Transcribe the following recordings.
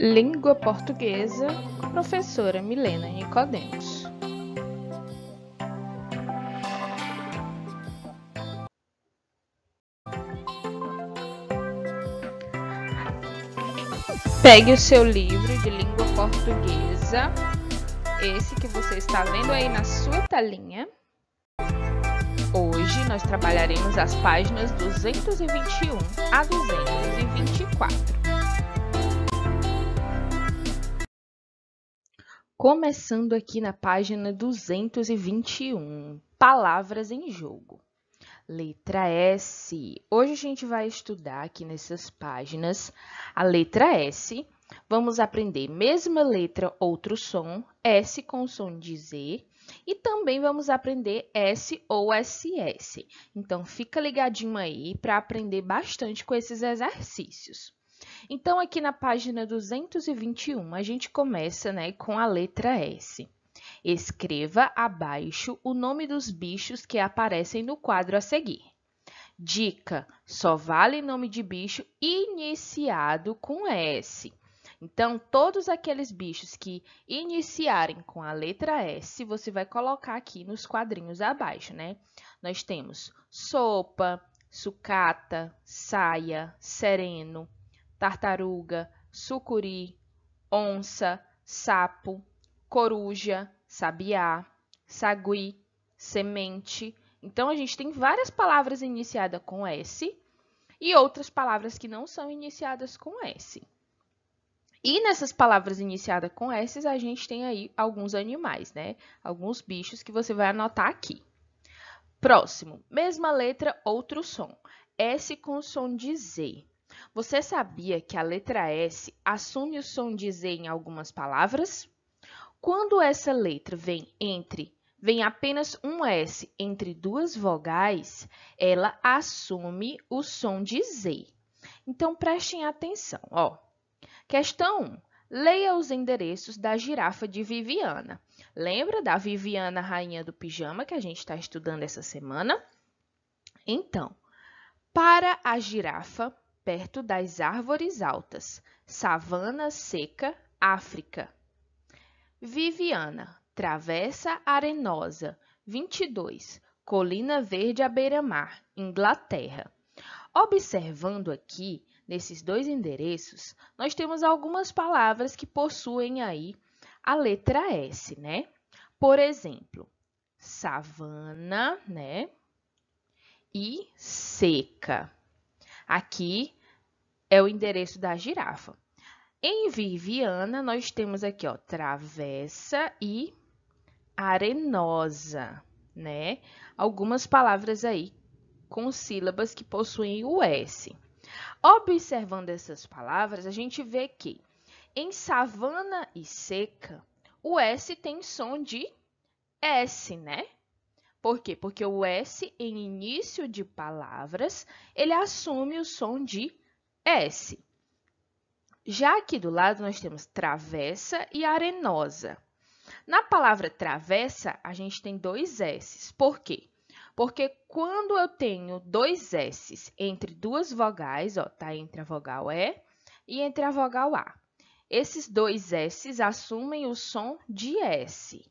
Língua Portuguesa, professora Milena Nicodemos. Pegue o seu livro de língua portuguesa, esse que você está vendo aí na sua telinha. Hoje nós trabalharemos as páginas 221 a 224. Começando aqui na página 221, palavras em jogo. Letra S. Hoje a gente vai estudar aqui nessas páginas a letra S. Vamos aprender mesma letra, outro som, S com o som de Z. E também vamos aprender S ou SS. Então, fica ligadinho aí para aprender bastante com esses exercícios. Então, aqui na página 221, a gente começa, com a letra S. Escreva abaixo o nome dos bichos que aparecem no quadro a seguir. Dica: só vale nome de bicho iniciado com S. Então, todos aqueles bichos que iniciarem com a letra S, você vai colocar aqui nos quadrinhos abaixo, Nós temos sopa, sucata, saia, sereno, tartaruga, sucuri, onça, sapo, coruja, sabiá, sagui, semente. Então, a gente tem várias palavras iniciadas com S e outras palavras que não são iniciadas com S. E nessas palavras iniciadas com S, a gente tem aí alguns animais, Alguns bichos que você vai anotar aqui. Próximo, mesma letra, outro som. S com som de Z. Você sabia que a letra S assume o som de Z em algumas palavras? Quando essa letra vem apenas um S entre duas vogais, ela assume o som de Z. Então, prestem atenção, Questão 1. Leia os endereços da girafa de Viviana. Lembra da Viviana, rainha do pijama, que a gente está estudando essa semana? Então, para a girafa, perto das árvores altas, savana seca, África. Viviana, travessa arenosa, 22, colina verde à beira-mar, Inglaterra. Observando aqui, nesses dois endereços, nós temos algumas palavras que possuem aí a letra S, Por exemplo, savana, e seca. Aqui é o endereço da girafa. Em Viviana, nós temos aqui, travessa e arenosa, Algumas palavras aí com sílabas que possuem o S. Observando essas palavras, a gente vê que em savana e seca, o S tem som de S, Por quê? Porque o S, em início de palavras, ele assume o som de S. Já aqui do lado, nós temos travessa e arenosa. Na palavra travessa, a gente tem dois S's. Por quê? Porque quando eu tenho dois S's entre duas vogais, tá entre a vogal E e entre a vogal A. Esses dois S's assumem o som de S.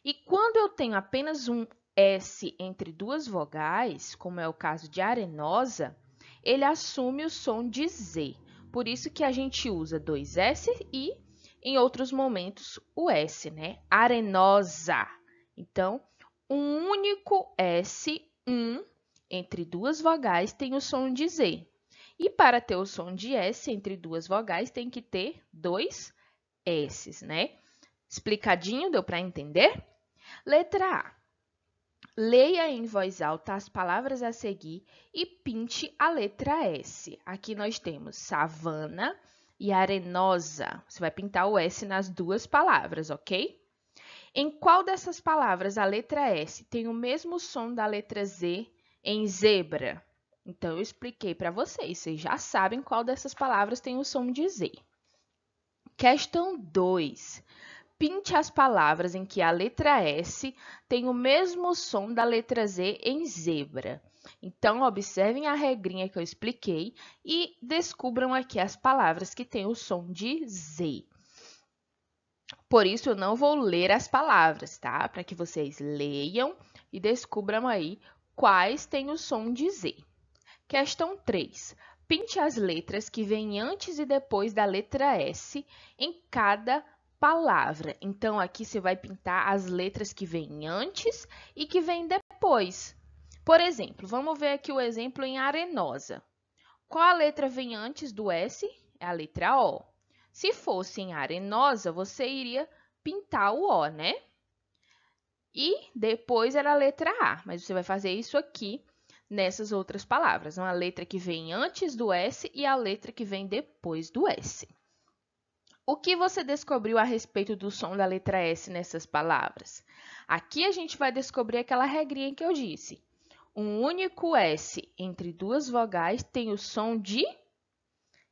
E quando eu tenho apenas um S entre duas vogais, como é o caso de arenosa, ele assume o som de Z. Por isso que a gente usa dois S e, em outros momentos, o S, Arenosa. Então, um único S, entre duas vogais, tem o som de Z. E para ter o som de S entre duas vogais, tem que ter dois S's, Explicadinho? Deu para entender? Letra A. Leia em voz alta as palavras a seguir e pinte a letra S. Aqui nós temos savana e arenosa. Você vai pintar o S nas duas palavras, ok? Em qual dessas palavras a letra S tem o mesmo som da letra Z em zebra? Então, eu expliquei para vocês. Vocês já sabem qual dessas palavras tem o som de Z. Questão 2. pinte as palavras em que a letra S tem o mesmo som da letra Z em zebra. Então, observem a regrinha que eu expliquei e descubram aqui as palavras que têm o som de Z. Por isso, eu não vou ler as palavras, tá? Para que vocês leiam e descubram aí quais têm o som de Z. Questão 3. Pinte as letras que vêm antes e depois da letra S em cada palavra. Então, aqui você vai pintar as letras que vêm antes e que vêm depois. Por exemplo, vamos ver aqui o exemplo em arenosa. Qual a letra vem antes do S? É a letra O. Se fosse em arenosa, você iria pintar o O, né? E depois era a letra A, mas você vai fazer isso aqui nessas outras palavras. Uma letra que vem antes do S e a letra que vem depois do S. O que você descobriu a respeito do som da letra S nessas palavras? Aqui a gente vai descobrir aquela regrinha que eu disse. Um único S entre duas vogais tem o som de...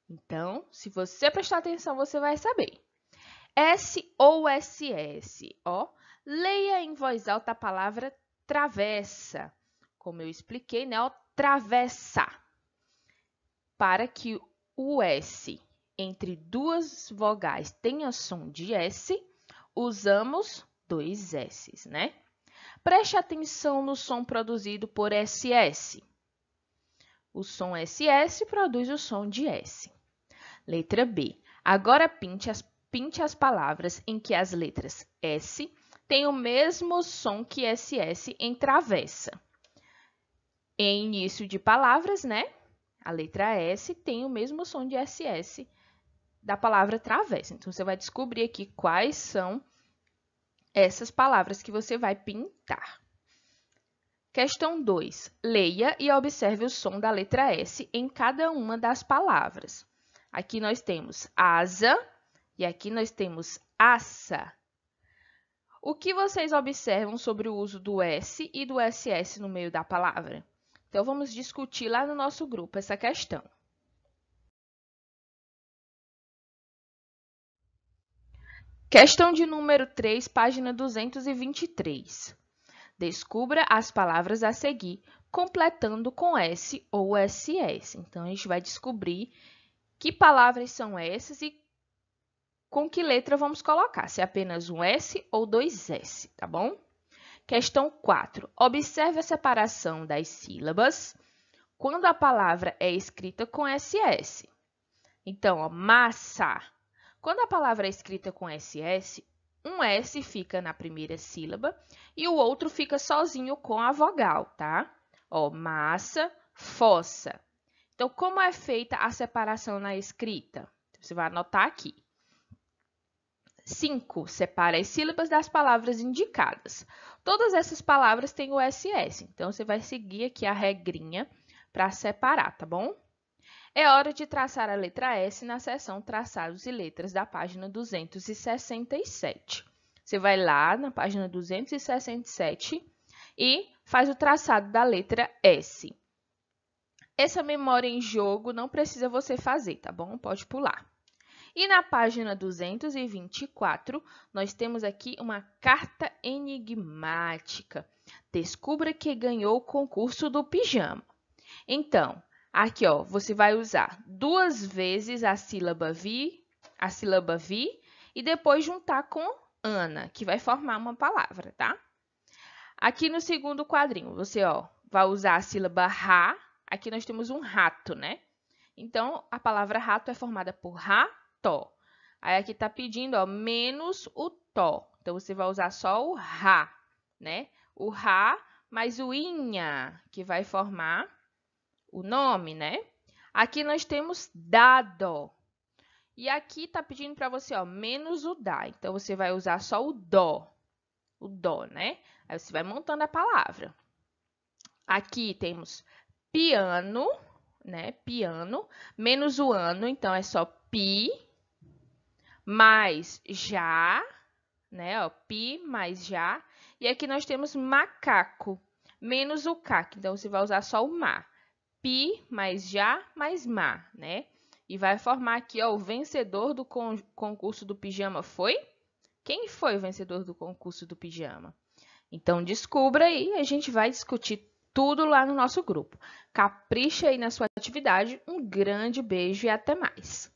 Então, se você prestar atenção, você vai saber. S ou SS, ó. Leia em voz alta a palavra travessa. Como eu expliquei, né? Ó, travessa. Para que o S entre duas vogais tenha som de S, usamos dois S's, né? Preste atenção no som produzido por SS. O som SS produz o som de S. Letra B. Agora pinte as palavras em que as letras S têm o mesmo som que SS em travessa. Em início de palavras, né? A letra S tem o mesmo som de SS da palavra travessa. Então, você vai descobrir aqui quais são essas palavras que você vai pintar. Questão 2. Leia e observe o som da letra S em cada uma das palavras. Aqui nós temos asa e aqui nós temos aça. O que vocês observam sobre o uso do S e do SS no meio da palavra? Então, vamos discutir lá no nosso grupo essa questão. Questão de número 3, página 223. Descubra as palavras a seguir, completando com S ou SS. Então, a gente vai descobrir que palavras são essas e com que letra vamos colocar, se é apenas um S ou dois S, tá bom? Questão 4. Observe a separação das sílabas quando a palavra é escrita com SS. Então, ó, massa. Quando a palavra é escrita com SS, um S fica na primeira sílaba e o outro fica sozinho com a vogal, tá? Ó, massa, fossa. Então, como é feita a separação na escrita? Você vai anotar aqui. 5. Separa as sílabas das palavras indicadas. Todas essas palavras têm o SS, então você vai seguir aqui a regrinha para separar, tá bom? É hora de traçar a letra S na seção Traçados e Letras da página 267. Você vai lá na página 267 e faz o traçado da letra S. Essa memória em jogo não precisa você fazer, tá bom? Pode pular. E na página 224, nós temos aqui uma carta enigmática. Descubra que ganhou o concurso do pijama. Então, aqui, ó, você vai usar duas vezes a sílaba vi e depois juntar com Ana, que vai formar uma palavra, tá? Aqui no segundo quadrinho, você, ó, vai usar a sílaba ra. Aqui nós temos um rato, né? Então, a palavra rato é formada por rato. Aí, aqui tá pedindo, ó, menos o to. Então, você vai usar só o ra, né? O ra mais o inha, que vai formar o nome, né? Aqui nós temos dado. E aqui tá pedindo para você, ó, menos o da. Então, você vai usar só o dó, né? Aí, você vai montando a palavra. Aqui temos piano, né? Piano, menos o ano, então é só pi, mais já, né? Ó, pi mais já. E aqui nós temos macaco, menos o cac, então você vai usar só o ma. Pi mais já mais ma, né? E vai formar aqui, ó, o vencedor do concurso do pijama foi Quem foi o vencedor do concurso do pijama? Então, descubra aí, a gente vai discutir tudo lá no nosso grupo. Capricha aí na sua atividade. Um grande beijo e até mais!